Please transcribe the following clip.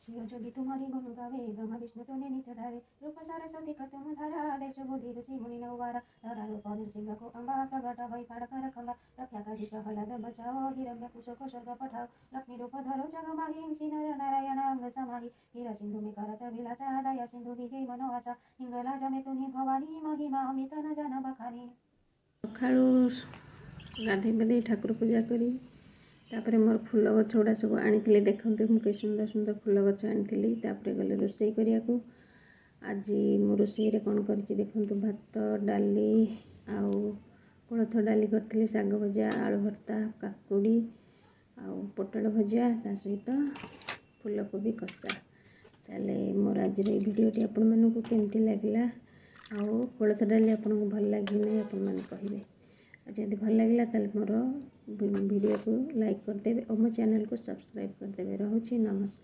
शिव जोगी तुम्हारी गुण गावे, ब्रह्मा विष्णु तुम्हें नित्य धावे। रूप सरस्वती का तुम धारा, देश बुद्धि ऋषि मुनि नौवारा। धरा रूप नृसिंह को अम्बा, प्रगट भई तारक खंबा। रक्षा काजी प्रहलाद बचाओ, हिरण्यकुश को स्वर्ग पठाओ। लक्ष्मी रूप धरो जग माहि, नर नारायण अंग समाहि। हीरा सिंधु में करत विलासा, दया सिंधु निधि मनोवासा। हिंगलाज में तुम्ही भवानी, महिमा अमित न जान बखानी। सकाळू गाधे पाधे ठाकुर पूजा करी तापर मोर फूल गछ गुड़ा सब आनी देखते मुझे सुंदर सुंदर फूल गछ आनी गले रोषे करिया आज मो रोषे कौन कर देखु भात डाली आउ कोलथ डाली करी शाग भजा आलू भर्ता काकुड़ी आउ पोटल भजा ता सहित फूलकोबी कषा। ताले मोर आज भिडियोटी आपण मानक केमती लगला आउ कोलथ डाली आपन को भल लगी नहीं आपण मैंने कहे। जदि भल लगे ताल मोर वीडियो को लाइक करदे और मो चैनल को सब्सक्राइब करदे। रोची नमस्कार।